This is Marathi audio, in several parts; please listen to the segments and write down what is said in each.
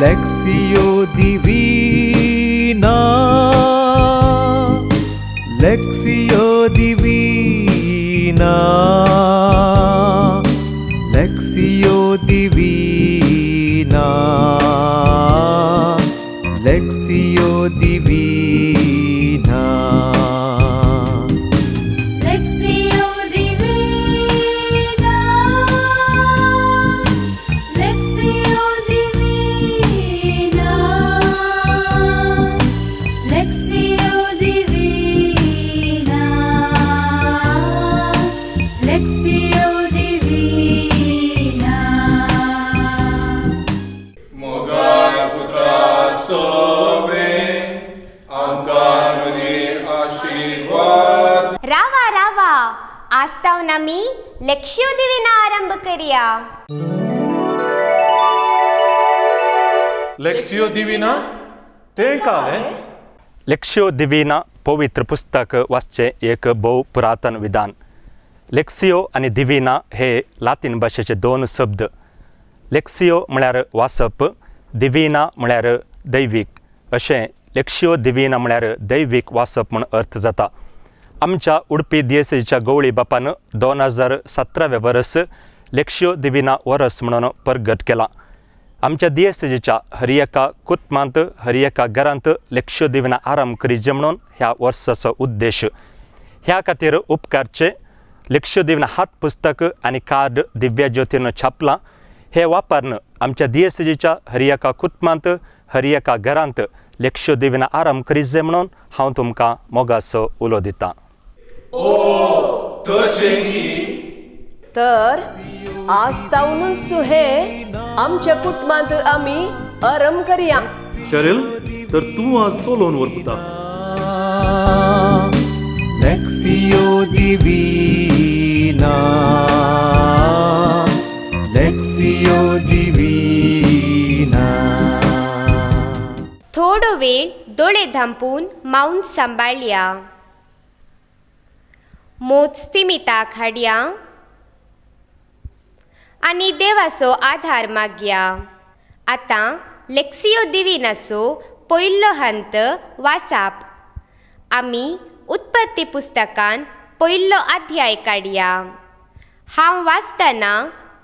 Lectio Divina, Lectio Divina, Lectio Divina, Lectio Divina. आम्ही लेक्शियो दिविना आरंभ करूया. लेक्शियो दिविना ते काय? लेक्शियो दिविना पवित्र पुस्तक वाचचे एक बहु पुरातन विधान. लेक्सियो आणि दिविना हे लातीन भाषेचे दोन शब्द. लेक्सियो म्हळ्यार वाचप, दिविना म्हळ्यार दैविक. अशें लेक्शियो दिविना म्हळ्यार दैविक वाचप म्हूण अर्थ जाता. आमच्या उडपी दिएसच्या गवळी बापान 2017 वर्स लेक्शियो दिविना वर्स म्हणून परगट केला. आमच्या दिएसच्या हर एका कुटुंबांत हर एका घरांत लेक्शियो दिविना आरंभ करीचे म्हणून ह्या वर्साचो उद्देश. ह्या खातीर उपकारचे लेक्शियो दिविना हात पुस्तक आनी कार्ड दिव्या ज्योतीन छापलां. हे वापरून आमच्या दिएसच्या हर एका कुटुंबांत हर एका घरांत लेक्शियो दिविना आरंभ करीचे म्हणून हांव तुमकां मोगासो उलो दितां. तर आस्तावनूच हे आमच्या कुटुंबांत आमी आरंभ करूया. शरील तर तू आज सोलोन वरपुता. Lectio Divina, Lectio Divina. थोडो वेळ दोळे धांपून मौन सांबाळया. मोजस्तिमिताक हाडया आनी देवाचो आधार मागया. आतां लेक्सियो दिविनाचो पयलो हंत वाचप. आमी उत्पत्ती पुस्तकान पयलो अध्याय काडया. हांव वाचतना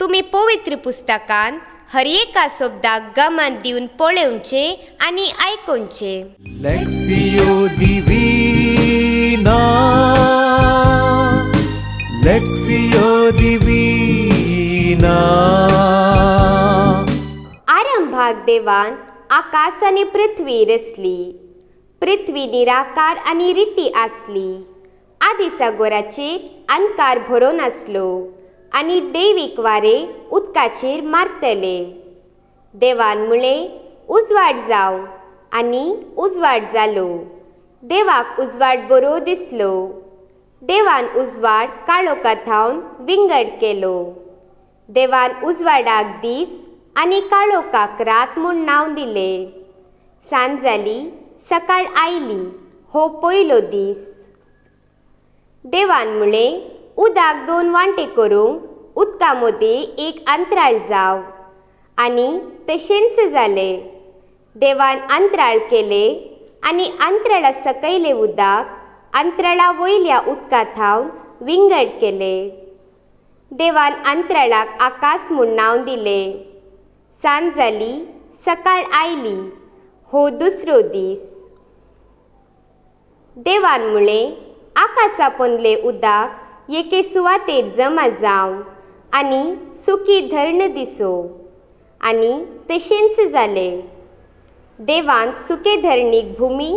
तुमी पवित्र पुस्तकान हर एका शब्दाक गमन दिवन पळोवचे आनी आयकोवचे. Lectio Divina, Lectio Divina. आरंभाक देवान आकाश आनी पृथ्वी रचली. पृथ्वी निराकार आनी रिती आसली. आदी सागराचेर अंकार भरून आसलो आनी दैवीक वारे उदकाचेर मारतले. देवान म्हळें उजवाड जावं आनी उजवाड जालो. देवाक उजवाड बरो दिसलो. देवान उजवाड काळोखांतल्यान विंगड केलो. देवान उजवाडाक दीस आनी काळोखाक रात म्हूण नांव दिलें. सांज जाली, सकाळ आयली, हो पयलो दीस. देवान म्हळें उदक 2 वांटे करूंक उदका मदीं एक अंतराळ जाव. आनी तशेंच जालें. देवान अंतराळ केले आनी अंतराळा सकयले उदक अंतराळा वयल्या उदकांतल्यान विंगड केले. देवान अंतराळाक आकाश म्हूण नांव दिलें. सांज जाली, सकाळ आयली, हो दुसरो दीस. देवान म्हळें आकाशा पोंदलें उदक एके सुवातेर जमा जावं आनी सुकी धरण दिसो. आनी तशेंच जालें. देवान सुके धरणीक भुमी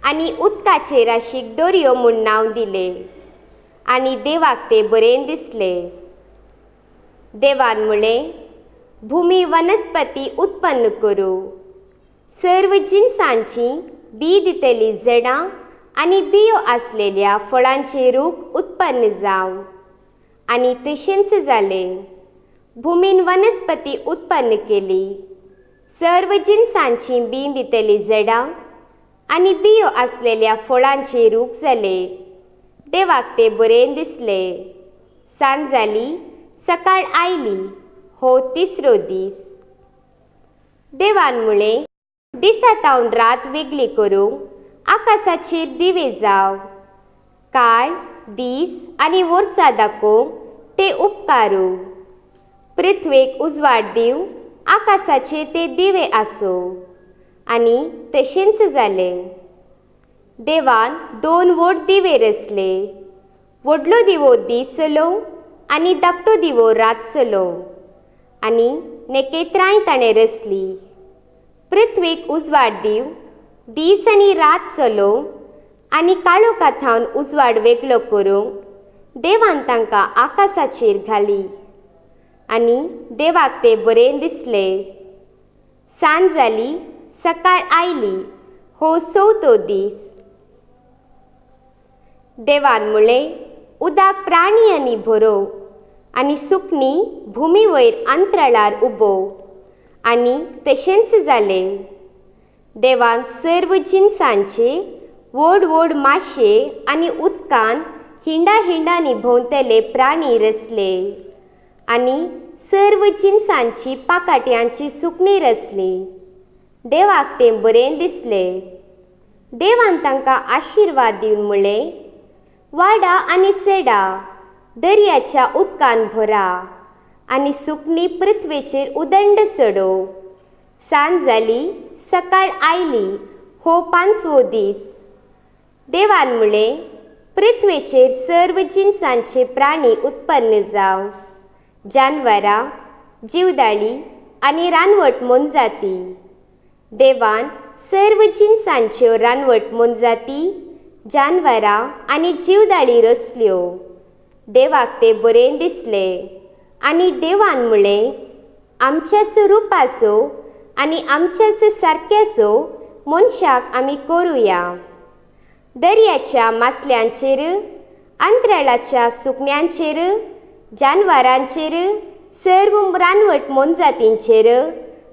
आनी उदकाचे राशीक दर्यो म्हूण नांव दिलें. आनी देवाक तें बरें दिसलें. देवान म्हळें भुमी वनस्पती उत्पन्न करूं. सर्व जिनसांची बी दितली झाडां आनी बियो आसलेल्या फळांचे रूख उत्पन्न जावं. आनी तशेंच जालें. भुमीन वनस्पती उत्पन्न केली. सर्व जिनसांची बी दितली झाडां आनी बियो आसलेल्या फळांचे रूख जाले. देवाक तें बरें दिसलें. सांज जाली, सकाळ आयली, हो तिसरो दीस. देवान म्हळें, दिसातावन रात वेगळी करूंक आकाशाचेर दिवे जाव. काळ, दीस आनी वर्सां दाखोवंक ते उपकारू. पृथ्वेक उजवाड दिवंक आकाशाचेर ते दिवे आसूं. आनी तशेंच जालें. देवान 2 व्हड दिवे रचले. व्हडलो दिवो दीस चलोवंक आनी धाकटो दिवो रात चलोवंक. आनी नखेत्रांय ताणें रचलीं. पृथ्वेक उजवाड दिवंक दीस आनी रात चलोवंक आनी काळोखांतल्यान उजवाड वेगळो करूंक देवान तांकां आकाशाचेर घाली. आनी देवाक तें बरें दिसलें. सांज जाली, सकाळ आयली, हो 4थो दीस. देवान म्हळें, उदक प्राणयांनी भरोव आनी सुकणीं भुमी वयर अंतराळार उबोव. आनी तशेंच जालें. देवान सर्व जिनसांचे व्हड व्हड माशे आनी उदकान हिंडांनी भोंवतले प्राणी रचले. आनी सर्व जिनसांची पाकाट्यांची सुकणीं रचलीं. देवाक तें बरें दिसलें. देवान तांकां आशिर्वाद दिवन म्हळें, वाडा आनी सेडा, दर्याच्या उदकान भरा आनी सुकणीं पृथ्वेचेर उदंड चडोव. सांज जाली, सकाळ आयली, हो 5वो दीस. देवान म्हळें, पृथ्वेचेर सर्व जिनसांचे प्राणी उत्पन्न जावं. जानवरां, जीवदाळी आनी रानवट मोनजाती. देवान सर्व जिनसांच्यो रानवट मोनजाती, जानवरां आनी जीवदाळी रचल्यो. देवाक तें बरें दिसलें. आनी देवान म्हळें, आमच्याच रुपाचो आनी आमच्याच सारक्याचो मनशाक आमी करुया. दर्याच्या मासल्यांचेर, अंतराळाच्या सुकण्यांचेर, जानवरांचेर, सर्व रानवट मोनजातींचेर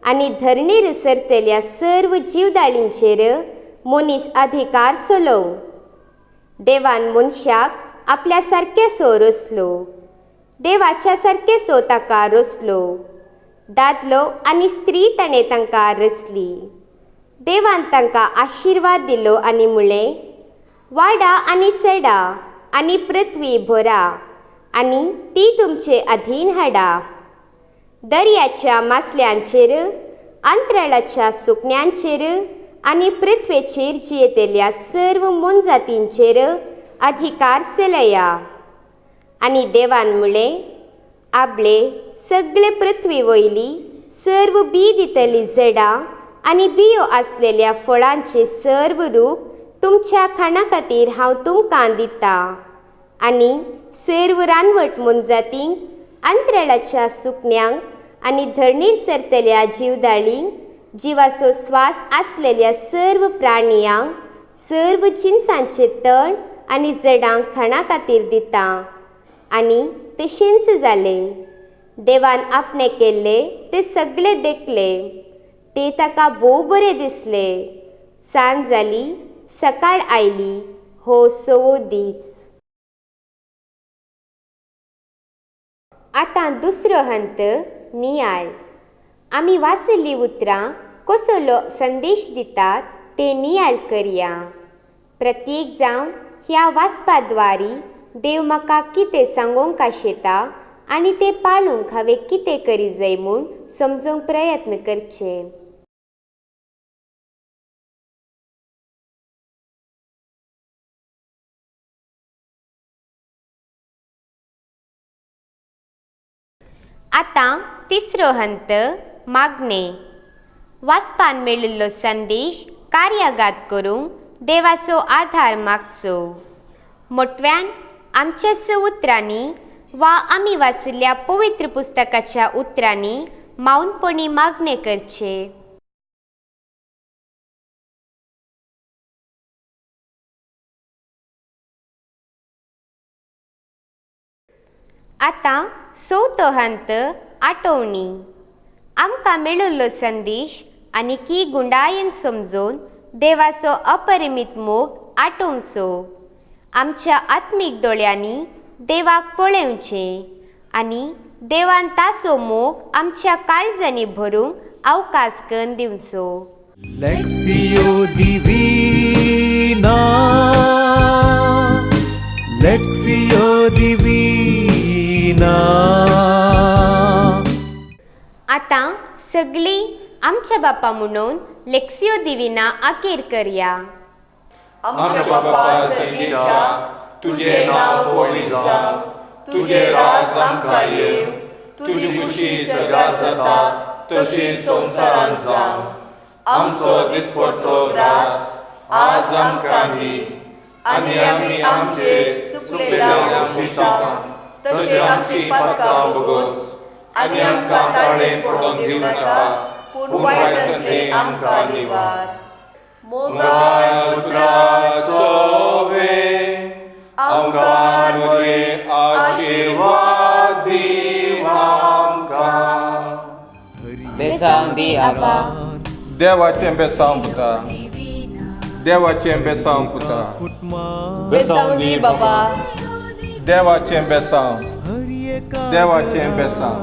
आनी धरणेर सरतल्या सर्व जीवदाळींचेर मनीस अधिकार चलोव. देवान मनशाक आपल्या सारकेसो रचलो. देवाच्या सारकेसो ताका रचलो. दादलो आनी स्त्री ताणें तांकां रचली. देवान तांकां आशिर्वाद दिलो आनी म्हळें, वाडा आनी सेडा आनी पृथ्वी भरा आनी ती तुमचे अधीन हाडा. दर्याच्या मासल्यांचेर, अंतराळाच्या सुकण्यांचेर आनी पृथ्वेचेर जियेतल्या सर्व मोनजातींचेर अधिकार चलया. आनी देवान म्हळें, आपले सगळे पृथ्वी वयली सर्व बी दितली झाडां आनी बियो आसलेल्या फळांचे सर्व रूप तुमच्या खाणा खातीर हांव तुमकां दिता. आनी सर्व रानवट मोनजातींक, अंतराळाच्या सुकण्यांक आनी धरणीर सरतल्या जीवदाळींक, जिवाचो स्वास आसलेल्या सर्व प्राणयांक, सर्व जिनसांचे तण आनी जडांक खाणा खातीर दिता. आनी तशेंच जालें. देवान आपणे केल्ले ते सगळे देखले. ते ताका भोव बरें दिसलें. सांज जाली, सकाळ आयली, हो 6वो दीस. आतां दुसरो हंत, नियाळ. आमी वाचल्लीं उतरां कसलो संदेश दितात ते नियाळ करया. प्रत्येक जावन ह्या वाचपाद्वारी देव म्हाका कितें सांगोंक आशेता आनी तें पाळूंक हांवें कितें करी जाय म्हूण समजूंक प्रयत्न करचे. आतां तिसरो हंत, मागणे. वाचपान मेळिल्लो संदेश कार्यागात करूंक देवाचो आधार मागचो. मोटव्यान आमच्याच उतरांनी वा आमी वाचिल्ल्या पवित्र पुस्तकाच्या उतरांनी मौनपणी मागणे करचे. आतां 6थो हंत, आठवणी. आमकां मेळिल्लो संदेश आनी की गुंडायेन समजून देवाचो अपरिमीत मोग आठोवचो. आमच्या आत्मीक दोळ्यांनी देवाक पळोवचें आनी देवान ताचो मोग आमच्या काळजांनी भरूंक अवकाश करून दिवचो. Lectio Divina, Lectio Divina. आता सगळीं आमच्या बापा म्हणून लेक्सियो दिविना अखेर करया. आमच्या बापा सर्गीच्या तुझे नाव पवित्र जावं, तुझे राज आमकां येव, तुझी खुशी सगळ्यात जाता तशी संवसारांत जावं. आमचो दिसपडटो ग्रास आज आमकां दी, आनी आमी आमचे चुकलेल्या वंशिकां तशें आमची पातकां भोगोस, आनी आमकां ताळें पडोवंक दिवं नाका, पूण वायटांतले आमकां निवार. मोगान पुत्रा सोवे आमकां बरे आशीर्वाद दीव आमकां. बेसांव दी आबा, देवाचें बेसांव पुता, देवाचें बेसांव पुता, बेसांव दी बाबा, देवाचें बेसांव, देवाचें बेसांव.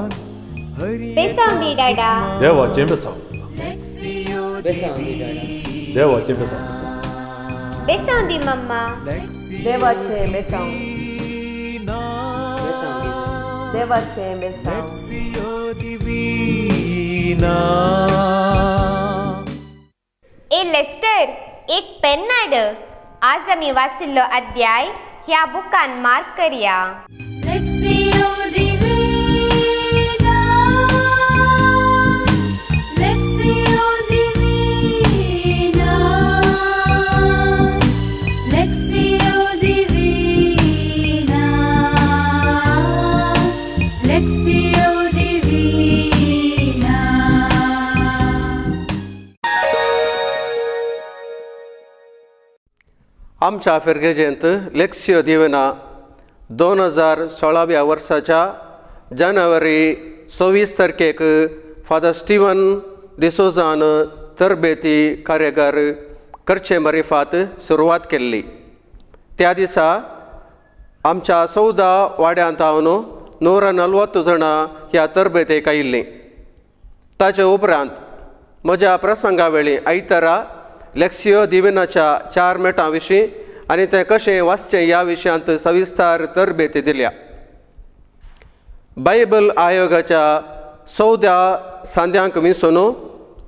बेसांव दी डाडा. देवाचें बेसांव, बेसांव दी दादा, देवाचें बेसांव. बेसांव दी मम्मा. देवाचें बेसांव, बेसांव दी देवाचें बेसांव. Lectio Divina. ए लेस्टर, एक पेन हाड. आज आमी वाचिल्लो अध्याय ह्या बुकान मार्क करया. Lectio Divina, Lectio Divina, Lectio Divina, Lectio Divina. आमच्या फेरगेजेंत लेक्सियो दिवेना 2016 वर्साच्या जानेवारी 26 तारखेक फादर स्टीवन डिसोजान तरबेती कार्यकार करचे मारिफात सुरवात केल्ली. त्या दिसा आमच्या 14 वाड्यांत हांव 140 जाणां ह्या तरबेतेक आयिल्लीं. ताचे उपरांत म्हज्या प्रसंगा वेळी आयतारा लेक्सियो दिविनाच्या 4 मेटां विशीं आनी तें कशें वाचचें ह्या विशयांत सविस्तार तरबेती दिल्या. बायबल आयोगाच्या 14 सांद्यांक विसोन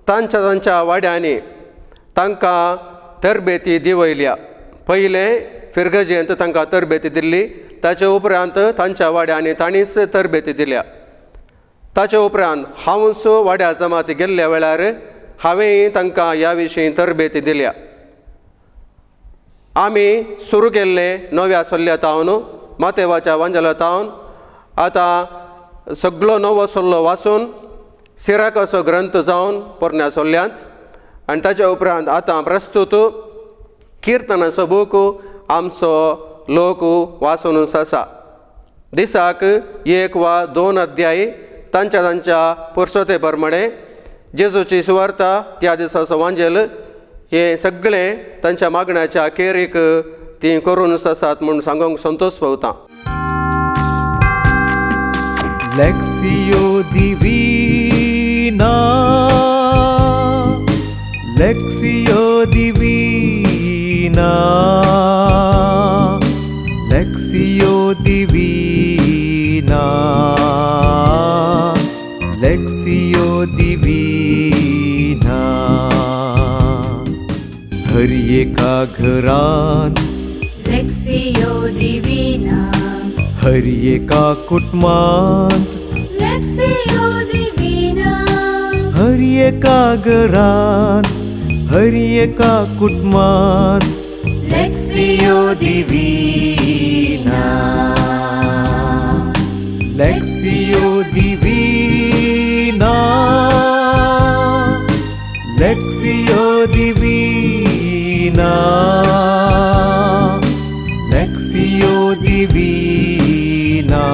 तांच्या वाड्यांनी तांकां तरबेती दिवयल्या. पयलें फिरगजेंत तांकां तरबेती दिल्ली, ताचे उपरांत तांच्या वाड्यांनी तांणीच तरबेती दिल्या. ताचे उपरांत हांवूच वाड्या जमाती गेल्ल्या वेळार हांवें तांकां ह्या विशीं तरबेती दिल्या. आमी सुरू केल्ले नव्या सल्ल्यातावन मातेवाच्या वांजलातावन आतां सगळो नवो सल्लो वाचून सिराकाचो ग्रंथ जावन पोरण्या सल्ल्यांत, आनी ताच्या उपरांत आतां प्रस्तूत किर्तनाचो बूक आमचो लोक वाचूनच आसा. दिसाक 1 वा 2 अध्याय तांच्या पुरसोते प्रमाणे जेजूची सुवार्ता त्या दिसाचो वांजेल हे सगळें तांच्या मागण्याच्या अखेरीक ती करूनच आसात म्हूण सांगूंक Santosh भोवता. Lectio Divina, Lectio Divina, Lectio Divina, Lectio Divina. हर एका घरात Lectio Divina, हर एका कुटुंबात Lectio Divina, हर एका घरात हर एका कुटुंबात Lectio Divina, Lectio Divina, Lectio Divina, Lectio Divina.